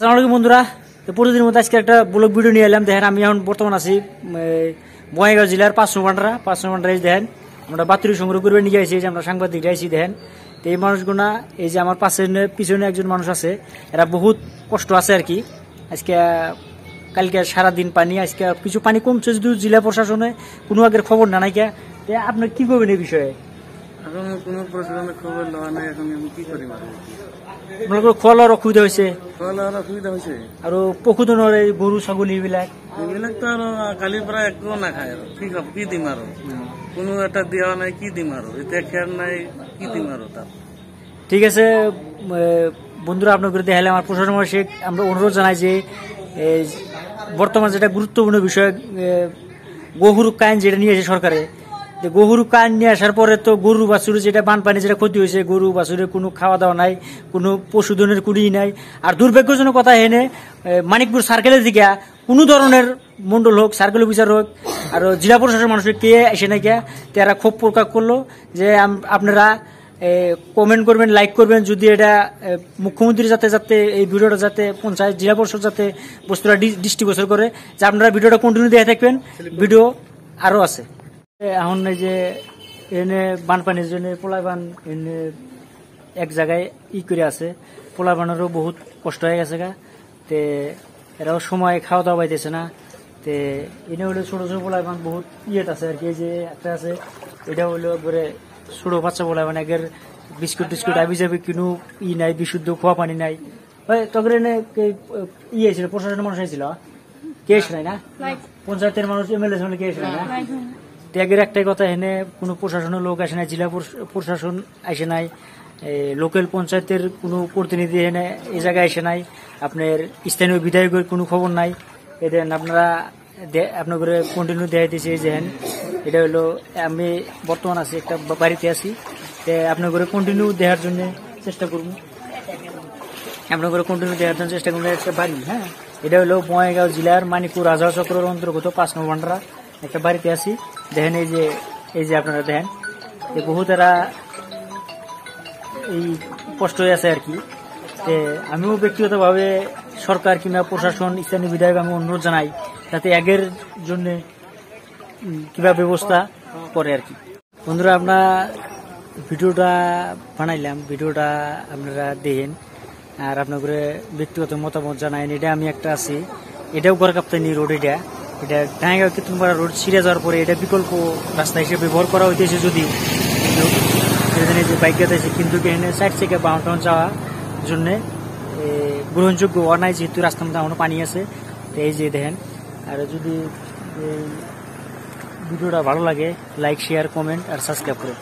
আসসালামু আলাইকুম বন্ধুরা, তো প্রতিদিনের মতো আজকে একটা ব্লগ ভিডিও নিয়ে এলাম। দেখেন আমি এখন বর্তমান আছি বঙ্গাইগাঁও জেলার 5 নম্বর দেখেন আমরা বাতুরি সংগ্রহ করে নিয়ে আসি। যে আমরা সাংবাদিক যাইছি দেখেন, তো এই মানুষগুলা এই যে আমার পিছনে একজন মানুষ আছে, এরা বহুত কষ্ট আছে আর কি। আজকে কালকে সারাদিন পানি, আজকে কিছু পানি কমছে যদি জেলা প্রশাসনে কোনো আগের খবর না নাই। আপনি কি করবেন এই বিষয়ে? এখন কোনো প্রশাসনের খবর লওয়া নাই, এখন আমি কি করি? আপনাদের খোয়া লওয়ার অসুবিধা হয়েছে? খোয়া লওয়ার অসুবিধা হয়েছে। আর পশুধনের এই গরু ছাগল এইবিলাক তো আর কালির পরা একটু না খায়, আর কি দিম আরো, কোনো একটা দেওয়া নাই, কি দিম আরো, এতে খেয়াল নাই, কি দিম আরো তার। ঠিক আছে বন্ধুরা, আপনাদের দেখালে আমার প্রশাসন আমরা অনুরোধ জানাই যে বর্তমান যেটা গুরুত্বপূর্ণ বিষয় গরু কাইন যেটা নিয়ে এসে সরকারে, গরু কাইন নিয়ে আসার পরে তো গরু বাছুর যেটা বানপানি যেটা ক্ষতি হয়েছে, গরু বাছুরের কোনো খাওয়া দাওয়া নাই, কোনো পশুধনের কুড়ি নাই। আর দুর্ভাগ্যজনক কথা এনে মানিকপুর সার্কেলের দিকে কোনো ধরনের মন্ডল হোক, সার্কেল অফিসার হোক, আর জেলা প্রশাসন মানুষের কে এসে না গিয়া তারা ক্ষোভ প্রকাশ করলো যে আপনারা কমেন্ট করবেন, লাইক করবেন, যদি এটা মুখ্যমন্ত্রী যাতে এই ভিডিওটা যাতে পঞ্চায়েত জেলা পরিষদ যাতে বস্তুটা দৃষ্টিগোচর করে, যে আপনারা ভিডিওটা কন্টিনিউ দেখে থাকবেন, ভিডিও আরো আছে। এখন এই যে এনে বানপানির জন্য পোলাবান এনে এক জায়গায় করে আছে, পোলাবানেরও বহুত কষ্ট হয়ে গেছে গা, তে এরাও সময় খাওয়া দাওয়া পাইতেছে না। তে এনে হলো ছোট ছোট পোলাবান বহুত আছে আর কি। যে একটা আছে, এটা হলো একবারে ছোট বাচ্চা পোলাবান, একের বিস্কুট টিস্কুট আবি যাবি কোনো নাই, বিশুদ্ধ খোয়া পানি নাই। তখন এনে ছিল প্রশাসনের মানুষ হয়েছিল, কে এসে নাই না, পঞ্চায়েতের মানুষ এমএলএ কে এসে নাই না। ত্যাগের একটাই কথা, এনে কোনো প্রশাসনের লোক আসে নাই, জেলা প্রশাসন আসে নাই, লোকাল পঞ্চায়েতের কোনো প্রতিনিধি এনে এই জায়গায় আসে নাই, আপনার স্থানীয় বিধায়কের কোনো খবর নাই। এদেন আপনারা আপনার কন্টিনিউ দেখাই দিয়েছে। যেহেন এটা হলো আমি বর্তমান আছি একটা বাড়িতে আছি, আপনার করে কন্টিনিউ দেখার জন্য চেষ্টা করব, আপনার করে কন্টিনিউ দেখার জন্য চেষ্টা করবো। একটা বাড়ি, হ্যাঁ, এটা হলো বঙ্গাইগাঁও জেলার মানিকপুর রাজহাঁস চক্রের অন্তর্গত 5 নম্বর একটা বাড়িতে আছি। দেখেন এই যে আপনারা দেখেন বহুত এরা এই কষ্ট হয়ে আছে আর কি। আমিও ব্যক্তিগতভাবে সরকার কিংবা প্রশাসন, স্থানীয় বিধায়ক আমি অনুরোধ জানাই যাতে আগের জন্য কিভাবে ব্যবস্থা করে আর কি। বন্ধুরা, আপনার ভিডিওটা বানাইলাম, ভিডিওটা আপনারা দেখেন আর আপনার ব্যক্তিগত মতামত জানাইন। এটা আমি একটা আছি, এটাও গড়কাপ্তানি রোড, এটা ডাঙ্গাগাঁও কীর্তনপাড়া রোড ছিঁড়ে যাওয়ার পরে এটা বিকল্প রাস্তা হিসেবে ব্যবহার করা হইতেছে। যদি যে বাইক আছে, কিন্তু এখানে সাইড থেকে বাউন্টাউন যাওয়ার জন্য গ্রহণযোগ্য হওয়া নাই, যেহেতু রাস্তার মধ্যে এখনো পানি আছে। এই যে দেখেন, আর যদি ভিডিওটা ভালো লাগে লাইক, শেয়ার, কমেন্ট আর সাবস্ক্রাইব করে।